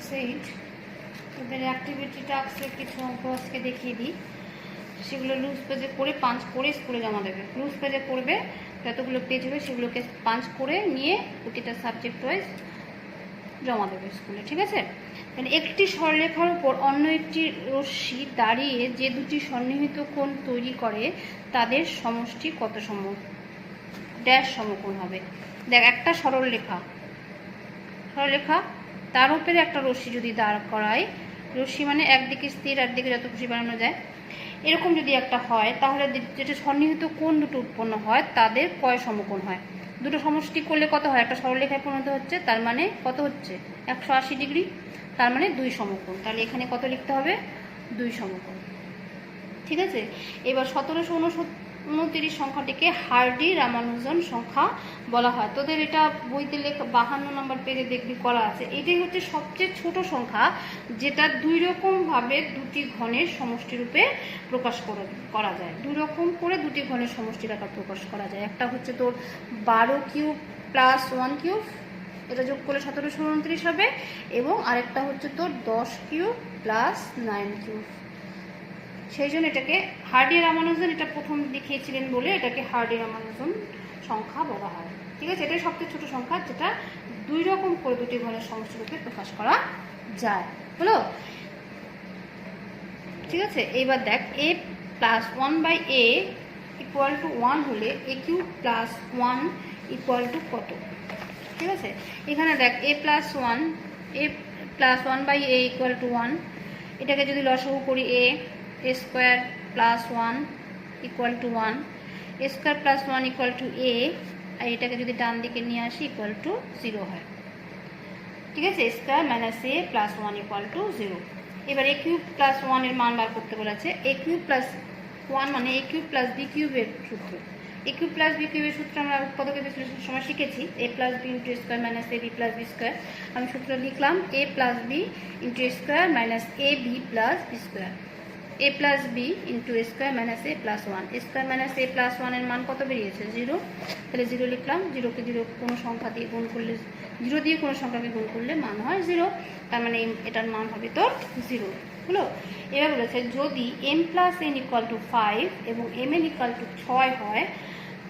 সেইট ওদের অ্যাক্টিভিটি টাস্কের কিছু অঙ্ক আজকে দেখিয়ে দিই। সেগুলো লুজ পেজে করে পাঞ্চ করে স্কুলে জমা দেবে। লুজ পেজে করবে, যতগুলো পেজ হবে সেগুলোকে পাঞ্চ করে নিয়ে প্রতিটা সাবজেক্ট ওয়াইজ জমা দেবে স্কুলে, ঠিক আছে? তাহলে একটি সরলরেখার উপর অন্য একটি রশ্মি দাঁড়িয়ে যে দুটি সন্নিহিত কোণ তৈরি করে তাদের সমষ্টি কত ড্যাশ সমকোণ হবে। দেখ, একটা সরলরেখা তার উপরে একটা রশ্মি যদি দাঁড় করায়, রশ্মি মানে একদিকে স্থির একদিকে যত খুশি বানানো যায়, এরকম যদি একটা হয় তাহলে যেটা সন্নিহিত কোণ দুটো উৎপন্ন হয় তাদের কয় সমকোণ হয়। দুটো সমষ্টি করলে কত হয়? একটা সরলরেখায় পরিণত হচ্ছে, তার মানে কত হচ্ছে? 180 ডিগ্রি, তার মানে 2 সমকোণ। তাহলে এখানে কত লিখতে হবে? 2 সমকোণ, ঠিক আছে? এবার 1729 সংখ্যাটিকে হার্ডি-রামানুজন সংখ্যা বলা হয়। তোদের এটা বইতে লেখা 52 নম্বর পেজে দেখবি করা আছে। এটাই হচ্ছে সবচেয়ে ছোট সংখ্যা, যেটা 2 রকমভাবে দুটি ঘনের সমষ্টি রূপে প্রকাশ করা যায়। 2 রকম করে দুটি ঘনের সমষ্টির আকার প্রকাশ করা যায়। একটা হচ্ছে তোর 12 কিউব প্লাস 1 কিউব, এটা যোগ করলে 1729 হবে, এবং আরেকটা হচ্ছে তোর 10 কিউব প্লাস 9 কিউব। সেই জন্য এটাকে হার্ডি-রামানুজন এটা প্রথম দেখিয়েছিলেন বলে এটাকে হার্ডি-রামানুজন সংখ্যা বলা হয়, ঠিক আছে? এটাই সবচেয়ে ছোট সংখ্যা, যেটা 2 রকম করে দুটি ঘনের সমষ্টি রূপে প্রকাশ করা যায়। হলো, ঠিক আছে? এইবার দেখ, a plus 1/a equal to 1 হলে a cube plus 1 equal to কত? ঠিক আছে, এখানে দেখ a plus 1/a equal to 1। এটাকে যদি লসাগু করি, a square plus 1 equal to 1, a square plus 1 equal to a, আর এটাকে যদি ডান দিকে নিয়ে আসি ইকুয়াল টু 0 হয়, ঠিক আছে? Square minus a plus 1 equal to 0। এবার a কিউব প্লাস 1 এর মান বার করতে বলেছে। a কিউব প্লাস 1 মানে a কিউব প্লাস b কিউবের সূত্র। a কিউব প্লাস b কিউবের সূত্র আমরা পদকে বিশ্লেষণের সময় শিখেছি, a plus b into square minus ab plus b square. আমি সূত্র লিখলাম a plus b into square minus ab plus b square, a plus b into square minus a plus 1। Square minus a plus 1 এর মান কত বেরিয়েছে? 0। তাহলে 0 লিখলাম। 0কে 0 কোনো সংখ্যা দিয়ে গুণ করলে, 0 দিয়ে কোনো সংখ্যাকে গুণ করলে মান হয় 0, তার মানে এটার মান হবে তোর 0। হলো, এবার বলেছে যদি m plus n equal to 5 এবং mn ইকুয়াল টু 6 হয়,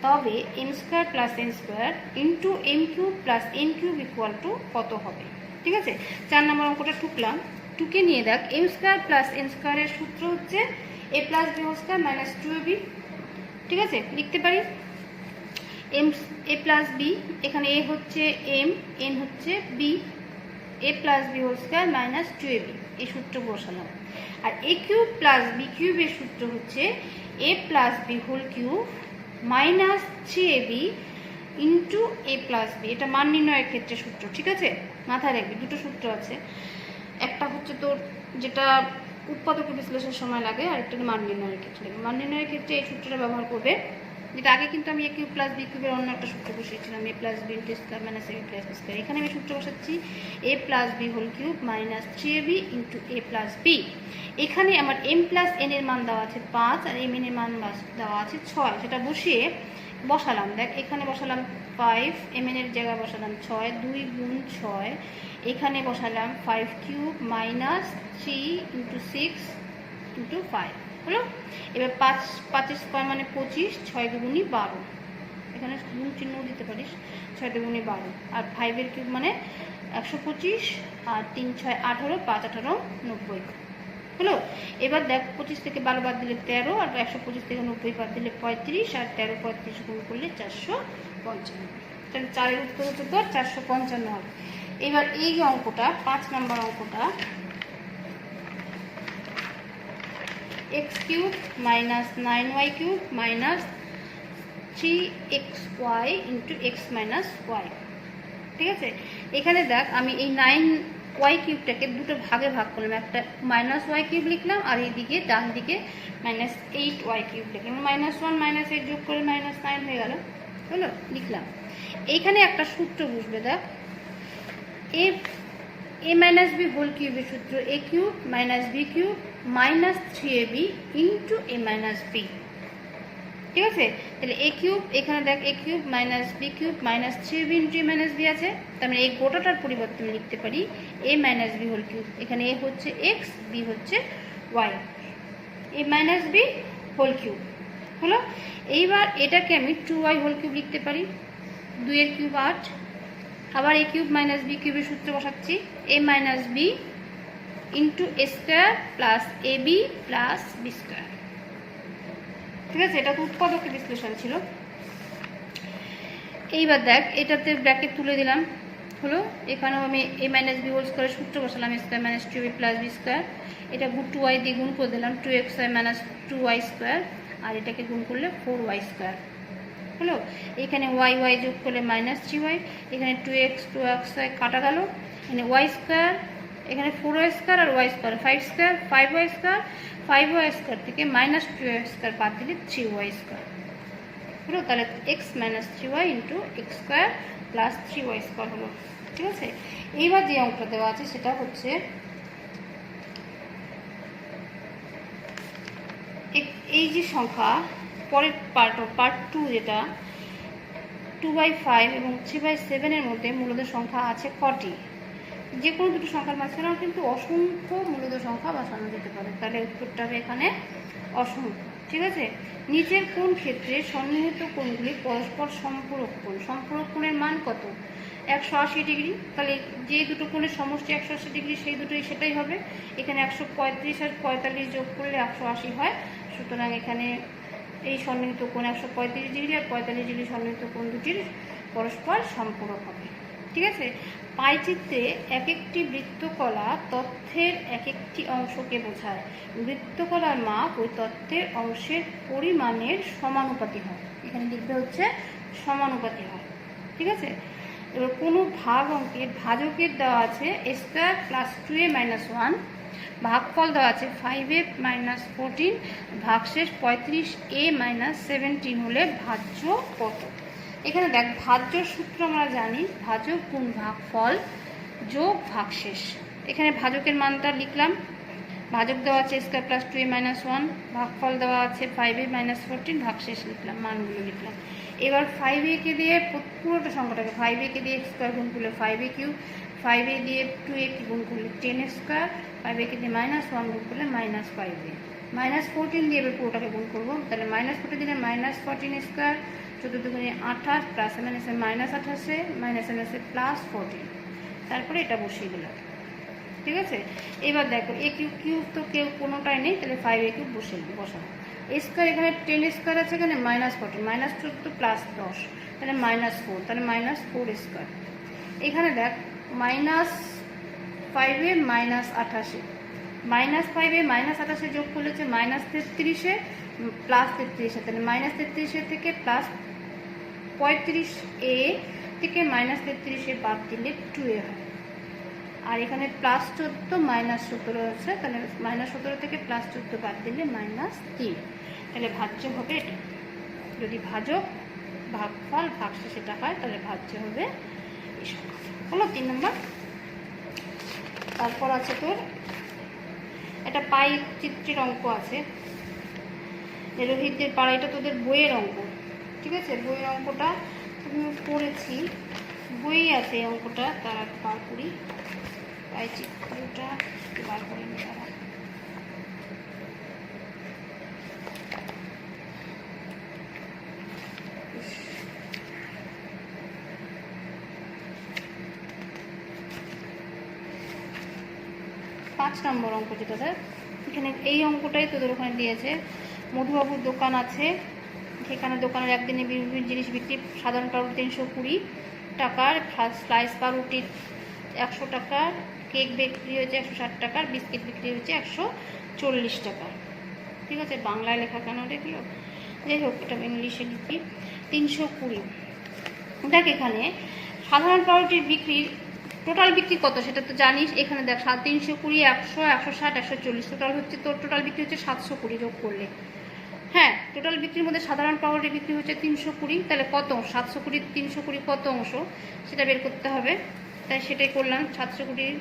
তবে m square plus n square into m cube plus n cube equal to কত হবে? ঠিক আছে, 4 নম্বর অঙ্কটা টুকলাম। টুকে নিয়ে দেখ, m স্কোয়ার প্লাস n স্কোয়ারের সূত্র হচ্ছে a plus b whole square minus 2ab। ঠিক আছে, লিখতে পারি a প্লাস b, এখানে a হচ্ছে m, n হচ্ছে b, a plus b whole square minus 2ab, এই সূত্র বসালাম। আর a কিউব প্লাস b কিউবের সূত্র হচ্ছে a plus b whole cube minus 3ab into a plus b। এটা মান নির্ণয়ের ক্ষেত্রে সূত্র, ঠিক আছে? মাথায় রাখবি, দুটো সূত্র আছে। একটা হচ্ছে তোর যেটা উৎপাদকে বিশ্লেষণের সময় লাগে, আর একটা মান নির্ণয়ের ক্ষেত্রে লাগে। মান নির্ণয়ের ক্ষেত্রে এই সূত্রটা ব্যবহার করবে, যেটা আগে কিন্তু আমি a কিউব প্লাস b কিউবের অন্য একটা সূত্র বসিয়েছিলাম, a plus b into square minus ab plus b square. এখানে আমি সূত্র বসাচ্ছি a plus b whole cube minus 3ab into a plus b। এখানে আমার m প্লাস n এর মান দেওয়া আছে 5 আর m n এর মান দেওয়া আছে 6, সেটা বসিয়ে বসালাম। দেখ, এখানে বসালাম 5, m n এর জায়গায় বসালাম 6, 2 গুণ 6, এখানে বসালাম 5 কিউব মাইনাস 3 ইন্টু 6 ইন্টু 5। হলো, এবার 5 স্কোয়ার মানে 25, 6 দুগুণী 12, এখানে গুণ চিহ্ন দিতে পারিস, 6 দুগুণী 12, আর 5 এর কিউব মানে 125, আর 3 6 18, 5 18 90। হলো, এবার দেখ 25 থেকে 12 বাদ দিলে 13, আর 125 থেকে 90 বাদ দিলে 35, আর 13 35 গুণ করলে 455। তাহলে 4 এর উত্তর হচ্ছে তোর 455 হবে। এবার এই যে অঙ্কটা 5 নম্বর অঙ্কটা, x cube minus 9y cube minus 3xy into x minus y. ঠিক আছে, এখানে দেখ আমি এই 9y কিউবটাকে দুটো ভাগে ভাগ করলাম, একটা মাইনাস ওয়াই কিউব লিখলাম, আর এইদিকে ডান দিকে মাইনাস 8y কিউব লিখলাম। মাইনাস 1 মাইনাস 8 যোগ করে মাইনাস 9 হয়ে গেল। হলো, লিখলাম। এইখানে একটা সূত্র বুঝবে, দেখ a মাইনাস b হোল কিউবের সূত্র a cube minus b cube minus 3ab into a minus b। ঠিক আছে, তাহলে এ কিউব, এখানে দেখ A cube minus B cube minus 3b into A minus B আছে, তার মানে এই গোটাটার পরিবর্তে আমি লিখতে পারি A minus B whole cube. এখানে এ হচ্ছে এক্স, বি হচ্ছে Y, A minus B whole cube হলো। এইবার এটাকে আমি 2y হোল কিউব লিখতে পারি, 2 এর কিউব 8, আবার এ কিউব মাইনাস বি কিউবের সূত্র বসাচ্ছি, এ minus B into A square plus A B plus b square. ঠিক আছে, এটা তো উৎপাদকের বিশ্লেষণ ছিল। এইবার দেখ এটাতে ব্র্যাকেট তুলে দিলাম হলো, এখানেও আমি এ মাইনাস বি হোল স্কোয়ারের সূত্র বসালাম, square minus 2b plus b square, এটা 2y দিয়ে গুণ করে দিলাম 2xy মাইনাস 2y স্কোয়ার, আর এটাকে গুণ করলে 4y স্কোয়ার হলো। এখানে ওয়াই ওয়াই যোগ করলে মাইনাস 3y, এখানে 2xy কাটা গেল, এখানে ওয়াই স্কোয়ার, এখানে 4y স্কোয়ার আর Y square 5 square, 5y square, 5y square থেকে মাইনাস 2y স্কোয়ার বাদ দিলে 3y স্কোয়ার হলো। তাহলে X minus 3y into X square plus 3y square হলো। ঠিক আছে, এইবার যে অঙ্কটা দেওয়া আছে সেটা হচ্ছে এই যে সংখ্যা পরের পার্ট 2 যেটা 2/5 এবং 3/7 মধ্যে মূলদ সংখ্যা আছে কটি? যে কোনো দুটো সংখ্যার মাঝখানেও কিন্তু অসংখ্য মূলদ সংখ্যা বসানো যেতে পারে, তাহলে উত্তরটা হবে এখানে অসংখ্য। ঠিক আছে, নিচের কোন ক্ষেত্রে সন্নিহিত কোণগুলি পরস্পর সম্পূরক কোণ? সম্পূরক কোণের মান কত? 180 ডিগ্রি, তাহলে যে দুটো কোণের সমষ্টি 180 ডিগ্রি সেই দুটোই সেটাই হবে। এখানে 135 আর 45 যোগ করলে 180 হয়, সুতরাং এখানে এই সন্নিহিত কোণ 135 ডিগ্রি আর 45 ডিগ্রি সন্নিহিত কোণ দুটির পরস্পর সম্পূরক হবে। ঠিক আছে, পাইচিত্রে এক একটি বৃত্তকলা তথ্যের এক একটি অংশকে বোঝায়। বৃত্তকলার মাপ ওই তথ্যের অংশের পরিমাণের সমানুপাতি হয়, এখানে লিখবে হচ্ছে সমানুপাতি হয়। ঠিক আছে, এবার কোনো ভাগ অঙ্কের ভাজকের দেওয়া আছে এ স্কোয়ার প্লাস 2a মাইনাস 1, ভাগফল দেওয়া আছে 5a মাইনাস 14, ভাগশেষ 35a মাইনাস 17 হলে ভাজ্য কত? এখানে দেখ ভাজ্যর সূত্র আমরা জানি, ভাজক গুণ ভাগফল যোগ ভাগশেষ। এখানে ভাজকের মানটা লিখলাম, ভাজক দেওয়া আছে স্কোয়ার প্লাস 2a মাইনাস 1, ভাগফল দেওয়া আছে 5a মাইনাস 14, ভাগশেষ লিখলাম, মানগুলো লিখলাম। এবার 5a কে দিয়ে পুরোটা সংখ্যাটাকে 5a কে দিয়ে স্কোয়ার গুণ করলে 5a কিউব, 5a দিয়ে 2a কে গুণ করলে 10 স্কোয়ার, 5a কে দিয়ে মাইনাস 1 গুণ করলে মাইনাস 5a, মাইনাস 14 দিয়ে এবার পুরোটাকে গুণ করবো, তাহলে মাইনাস 14 দিলে মাইনাস 14 স্কোয়ার, 14 দুগুণে 28, প্লাস মাইনাসে মাইনাস 28, মাইনাস মাইনাসে প্লাস 14, তারপরে এটা বসিয়ে দিলাম। ঠিক আছে, এবার দেখো এ কিউব কিউব তো কেউ কোনোটাই নেই, তাহলে 5a কিউব বসাবো। স্কোয়ার এখানে 10 স্কোয়ার আছে, এখানে মাইনাস 14, মাইনাস 14 প্লাস 10, তাহলে মাইনাস 4, তাহলে মাইনাস 4 স্কোয়ার। এখানে দেখ minus 5a minus 88, minus 5a minus 88 যোগ করলে হচ্ছে মাইনাস 33 প্লাস 33, তাহলে মাইনাস 33 থেকে প্লাস 35a থেকে মাইনাস 33 বাদ দিলে 2a হয়, আর এখানে প্লাস 14 মাইনাস 17 আছে, তাহলে মাইনাস 17 থেকে প্লাস 14 বাদ দিলে মাইনাস 3, তাহলে ভাজ্য হবে এটা। যদি ভাজক ভাগফল ভাগশেষ এটা হয় তাহলে ভাজ্য হবে এই সংখ্যা হলো 3 নম্বর। তারপর আছে তোর একটা পাই চিত্রের অঙ্ক আছে, রোহিতদের পাড়া, এটা তোদের বইয়ের অঙ্ক। ঠিক আছে, বইয়ের অঙ্কটা আমি পড়েছি, বই আছে এই অঙ্কটা, তারা বার করি পাই চিত্রটা বার করে নি তারা। পাঁচ নম্বর অঙ্ক যেটা দেখ, এখানে এই অঙ্কটাই তোদের ওখানে দিয়েছে। মধুবাবুর দোকান আছে, সেখানে দোকানের একদিনে বিভিন্ন জিনিস বিক্রি, সাধারণ পাউরুটি 320 টাকার, স্লাইস পাউরুটি 100 টাকার, কেক বিক্রি হয়েছে 160 টাকার, বিস্কিট বিক্রি হয়েছে 140 টাকার। ঠিক আছে, বাংলায় লেখা কেন দেখলো, যাই হোক এটা ইংলিশে লিখি 320। দেখ এখানে সাধারণ পাউরুটির বিক্রির টোটাল বিক্রি কত সেটা তো জানিস, এখানে দেখ 320, 100, 160, 140, টোটাল হচ্ছে তোর টোটাল বিক্রি হচ্ছে 720 যোগ করলে। হ্যাঁ, টোটাল বিক্রির মধ্যে সাধারণ পাউরুটি বিক্রি হচ্ছে 320, তাহলে কত 720 320 কত অংশ সেটা বের করতে হবে, তাই সেটাই করলাম। 720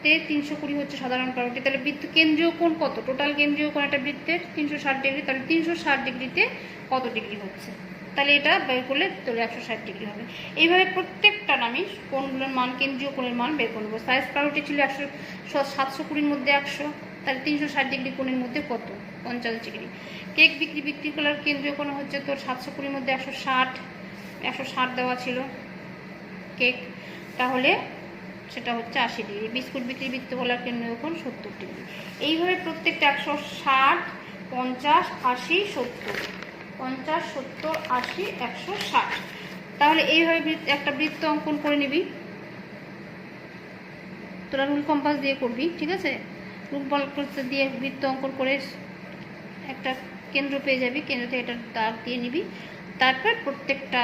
তে 320 হচ্ছে সাধারণ কারণটি। তাহলে বৃত্ত কেন্দ্রীয় কোণ কত? টোটাল কেন্দ্রীয় কোণ একটা বৃত্তের 360 ডিগ্রি। তাহলে 360 ডিগ্রিতে কত ডিগ্রি হচ্ছে? তাহলে এটা বের করলে তাহলে 160 ডিগ্রি হবে। এইভাবে প্রত্যেকটার আমি কোণগুলোর মান, কেন্দ্রীয় কোণের মান বের করে নেবো। সাইজ কারণটি ছিল 720-র মধ্যে 100, তাহলে 360 ডিগ্রি কোণের মধ্যে কত? 50 ডিগ্রি। কেক বিক্রি করার কেন্দ্রীয় কোণ হচ্ছে তোর 720-র মধ্যে 160 দেওয়া ছিল কেক, তাহলে সেটা হচ্ছে 80 ডিগ্রি। বিস্কুট বৃত্তকলার কেন্দ্রীয় কোণ 70 ডিগ্রি। এইভাবে প্রত্যেকটা 160, 50, 80, 70, 50, 70, 80, 160। তাহলে এইভাবে একটা বৃত্ত অঙ্কন করে নিবি। তোরা রুল কম্পাস দিয়ে করবি, ঠিক আছে? রুল কম্পাস দিয়ে বৃত্ত অঙ্কন করে একটা কেন্দ্র পেয়ে যাবি। কেন্দ্র থেকে এটা দাগ দিয়ে নিবি। তারপর প্রত্যেকটা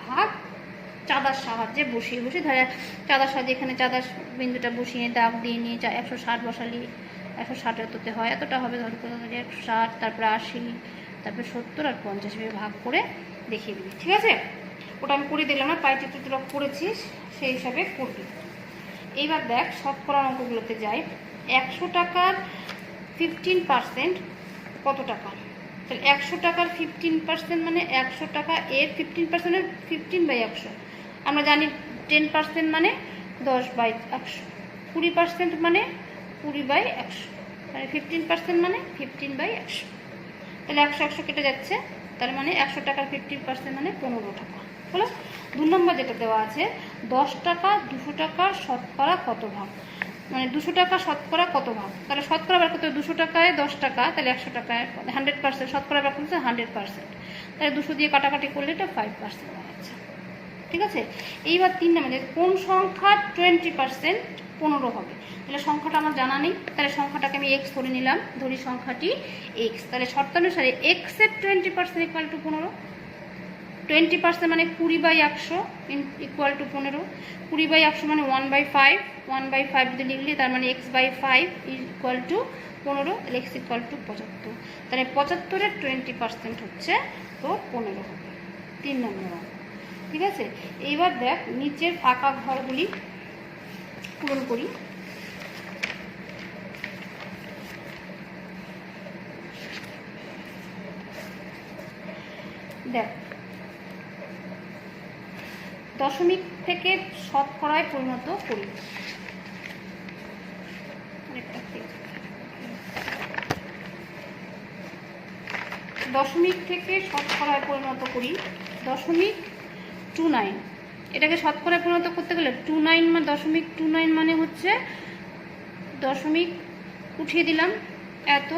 ভাগ চাঁদার সাহায্যে বসিয়ে ধরে চাঁদার সাহায্যে এখানে চাঁদার বিন্দুটা বসিয়ে দাগ দিয়ে নিয়ে 160 বসালি। 160 এততে হয়, এতটা হবে ধর 160, তারপরে 80, তারপরে 70 আর 50 এভাবে ভাগ করে দেখিয়ে দিবি, ঠিক আছে? ওটা আমি করে দিলাম না, পাই চিত্র তোরা করেছিস সেই হিসাবে করবি। এইবার দেখ শতকরার অঙ্কগুলোতে যাই। 100 টাকার 15% কত টাকা? তাহলে 100 টাকার 15% মানে 100 টাকা এর 15% 15/100। আমরা জানি 10% মানে 10/100, 20% মানে 20/100, মানে 15% মানে 15/100। তাহলে 100 কেটে যাচ্ছে, তার মানে 100 টাকার 15% মানে 15 টাকা হলো। 2 নম্বর যেটা দেওয়া আছে 10 টাকা 200 টাকা শতকরা কত ভাগ? মানে 200 টাকা শতকরা কত ভাগ? তাহলে শতকরা বার করতে 200 টাকায় 10 টাকা, তাহলে 100 টাকায় 100%। শতকরা বার করতে 100%, তাহলে 200 দিয়ে কাটাকাটি করলে এটা 5% হচ্ছে, ঠিক আছে? এইবার 3 নম্বরে কোন সংখ্যা 20% 15 হবে? তাহলে সংখ্যাটা আমার জানা নেই, তাহলে সংখ্যাটাকে আমি x ধরে নিলাম, ধরি সংখ্যাটি x। তাহলে শর্তানুসারে x এর 20% ইকুয়াল টু 15। 20% মানে 20/100 ইকুয়াল টু 15। 20/100 মানে 1/5। 1/5 যদি লিখলি তার মানে x/5 ইকুয়াল টু 15, তাহলে x ইকুয়াল টু 75। তাহলে 75-এর 20% হচ্ছে তো 15 হবে। 3 নম্বর, ঠিক আছে? এইবার দেখ নিচের ফাঁকা ঘরগুলি পূরণ করি। দেখ দশমিক থেকে শতকরায় পরিণত করি। দশমিক থেকে শতকরায় পরিণত করি। 0.29, এটাকে শতকরায় পরিণত করতে গেলে 29 মানে 0.29 মানে হচ্ছে দশমিক উঠিয়ে দিলাম এত।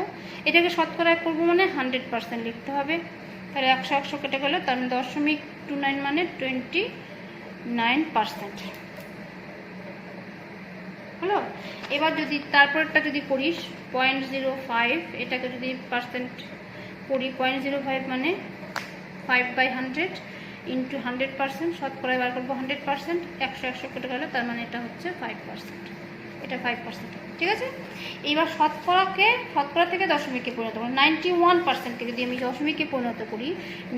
এটাকে শতকরায় করবো মানে 100% লিখতে হবে। তাহলে 100 কেটে গেল, তার মানে 0.29 মানে 29% হলো। এবার যদি তারপরটা যদি করিস 0.05, এটাকে যদি পার্সেন্ট করি 0.05 মানে 5/100 ইন্টু 100%। শতকরায় বার করবো 100%। 100 কেটে গেল, তার মানে এটা হচ্ছে 5%। এটা 5%, ঠিক আছে? এইবার শতকরা থেকে দশমিকে পরিণত করি। 91%কে যদি আমি দশমিকে পরিণত করি,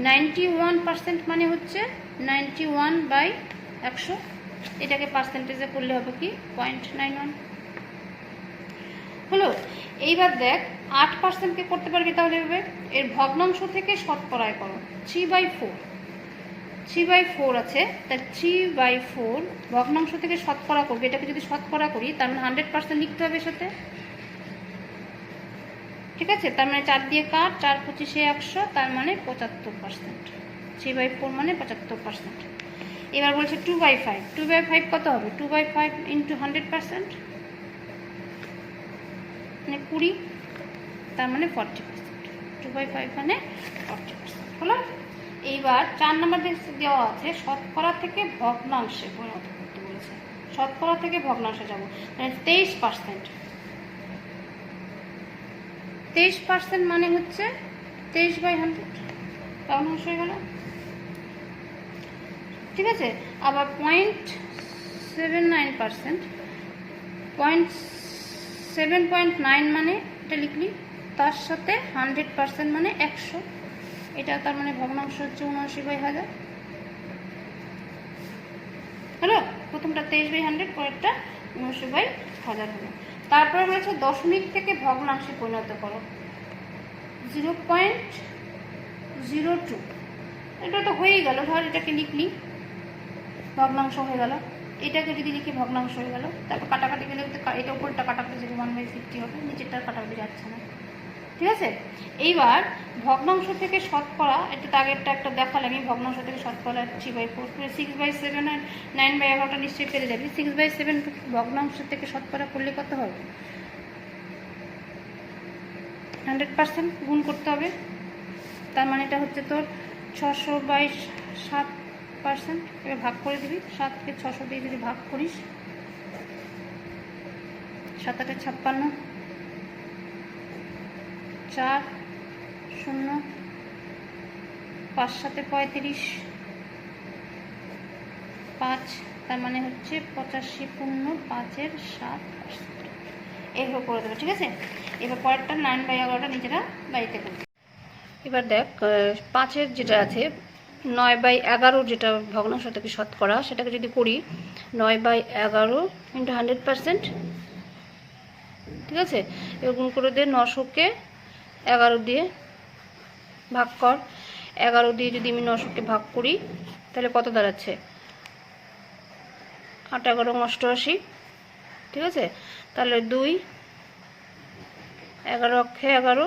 91% মানে হচ্ছে 91/100। এটাকে পার্সেন্টেজে করলে হবে কি 0.91 হলো। এইবার দেখ 8%কে করতে পারবি, তাহলে হবে এর ভগ্নাংশ থেকে শতকরায় করো। 3/4 আছে, তাই 3/4 ভগ্নাংশ থেকে শতকরা করবে। এটাকে যদি শতকরা করি তার মানে 100% লিখতে হবে সাথে, ঠিক আছে? তার মানে 4 দিয়ে কাট, 4 25 100, তার মানে 75%। 3/4 মানে 75%। এবার বলছে 2/5। 2/5 কত হবে? 2/5 ইন্টু 100% মানে 20, তার মানে 40%। 2/5 মানে 40% হলো। এইবার 4 নম্বর দেওয়া আছে শতকরা থেকে ভগ্নাংশে পরিণত করতে বলেছে। শতকরা থেকে ভগ্নাংশে যাবো, মানে 23%। 23% মানে হচ্ছে 23/100 ভগ্নাংশ হয়ে গেল, ঠিক আছে? আবার 0.79%, 7.9 মানে এটা লিখলি, তার সাথে 100% মানে 100। এটা তার মানে ভগ্নাংশ হচ্ছে 79/1000 হলো। প্রথমটা 23/100, পরেরটা 79/1000। 1000 হলো। তারপরে বলেছে দশমিক থেকে ভগ্নাংশে পরিণত করো, 0.02। এটা তো হয়েই গেল, ধর এটাকে লিখলি ভগ্নাংশ হয়ে গেল, এটাকে যদি লিখি ভগ্নাংশ হয়ে গেল। তারপর কাটাকাটি গেলে এটা উপরটা কাটাকাটি যাবে, 1/50 হবে, নিচেরটা কাটাকাটি যাচ্ছে না, ঠিক আছে। এইবার ভগ্নাংশ থেকে শতকরা, এটা আগেরটা একটা দেখালাম, আমি ভগ্নাংশ থেকে শতকরা 3/4, 6/7 আর 9/11টা নিশ্চয়ই পেরে যাবি। 6/7 ভগ্নাংশ থেকে শতকরা করলে কত হবে? 100% গুণ করতে হবে। তার মানে এটা হচ্ছে তোর 600/7%। এবার ভাগ করে দিবি, 7কে 600 দিয়ে যদি ভাগ করিস, 7 8 56, 4 0, 5 7 35, 5, তার মানে হচ্ছে 85.5/7। এইভাবে করে দেবে, ঠিক আছে। এবার পরেরটা 9/11টা নিজেরা বাড়িতে করবে। এবার দেখ 5-এর যেটা আছে 9/11 যেটা ভগ্নাংশ থেকে শতকরা, সেটাকে যদি করি 9/11 × 100%, ঠিক আছে। এবার গুণ করে দিয়ে 900কে 11 দিয়ে ভাগ কর। 11 দিয়ে যদি আমি 900কে ভাগ করি তাহলে কত দাঁড়াচ্ছে? 8 11 88, ঠিক আছে। তাহলে 2 11 অক্ষে 11,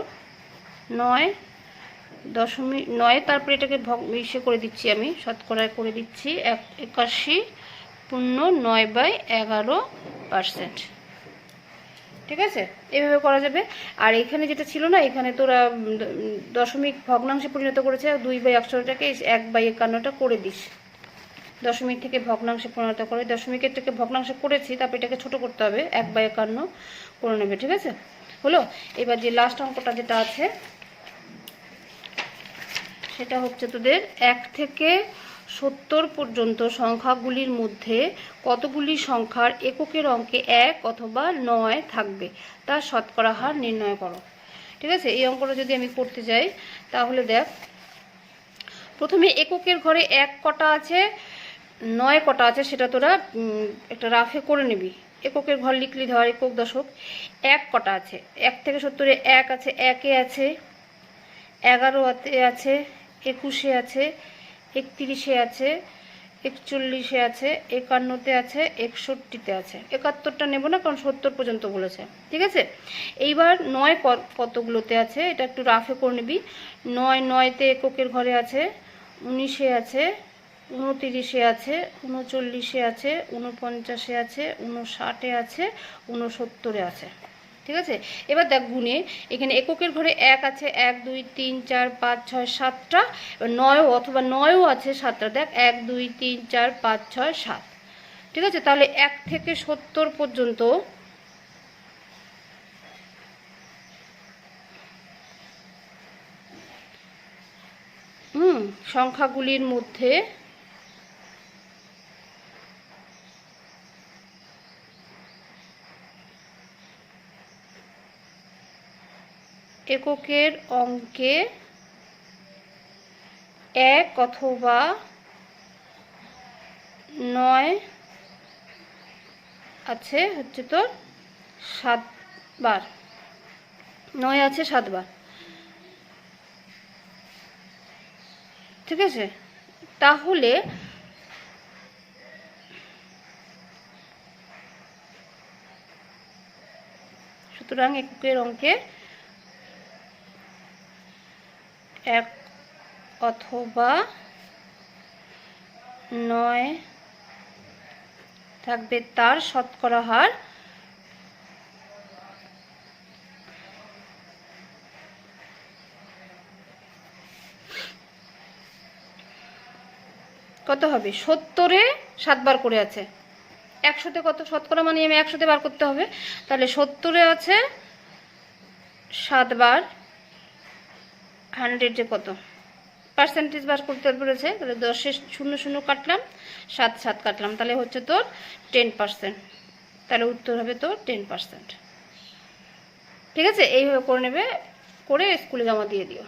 9.9, তারপরে এটাকে ইসে করে দিচ্ছি, আমি শতকরায় করে দিচ্ছি 81.9/11%, ঠিক আছে। এভাবে করা যাবে। আর এখানে যেটা ছিল না, এখানে তোরা দশমিক ভগ্নাংশে পরিণত করেছে, 2/100টাকে 1/51টা করে দিস। দশমিক থেকে ভগ্নাংশে পরিণত করে, দশমিকের থেকে ভগ্নাংশে করেছি, তারপর এটাকে ছোট করতে হবে, 1/51 করে নেবে, ঠিক আছে। হলো। এবার যে লাস্ট অঙ্কটা যেটা আছে সেটা হচ্ছে তোদের 1 থেকে 70 পর্যন্ত সংখ্যাগুলির মধ্যে কতগুলি সংখ্যার এককের অঙ্কে 1 অথবা 9 থাকবে, তার শতকরা হার নির্ণয় করো, ঠিক আছে। এই অঙ্কটা যদি আমি করতে যাই তাহলে দেখ, প্রথমে এককের ঘরে 1 কটা আছে, 9 কটা আছে, সেটা তোরা একটা রাফে করে নিবি। এককের ঘর লিখলি, ধর একক দশক, 1 কটা আছে, 1 থেকে 70-এ 1 আছে, 1-এ আছে, 11-তে আছে, 21-এ আছে, 31-এ আছে, 41-এ আছে, 51-তে আছে, 61-তে আছে। 71টা নেব না, কারণ 70 পর্যন্ত বলেছে, ঠিক আছে। এইবার 9 কতগুলোতে আছে এটা একটু রাফে করে নিবি। 9-9তে এককের ঘরে আছে, 19-এ আছে, 29-এ আছে, 39-এ আছে, 49-এ আছে, 59-এ আছে, 69-এ আছে, ঠিক আছে। এবার দেখ গুণে, এখানে এককের ঘরে 1 আছে, 1 2 3 4 5 6 7টা, এবার 9 অথবা 9ও আছে 7টা, দেখ 1 2 3 4 5 6 7, ঠিক আছে। তাহলে 1 থেকে 70 পর্যন্ত সংখ্যাগুলির মধ্যে এককের অঙ্কে 1 অথবা 9 আছে হচ্ছে তোর 7 বার, 9 আছে 7 বার, ঠিক আছে। তাহলে সুতরাং এককের অঙ্কে 1 অথবা 9 থাকবে, তার শতকরা হার কত হবে? 70-এ 7 বার করে আছে, 100-তে কত? শতকরা মানে আমি 100-তে বার করতে হবে, তাহলে 70-এ আছে 7 বার, 100-এ কত? পার্সেন্টেজ বার করতে বলেছে, তাহলে 10-এ 0 0 কাটলাম, 7 7 কাটলাম, তাহলে হচ্ছে তোর 10%, তাহলে উত্তর হবে তোর 10%, ঠিক আছে। এইভাবে করে নেবে, করে স্কুলে জমা দিয়ে দিও।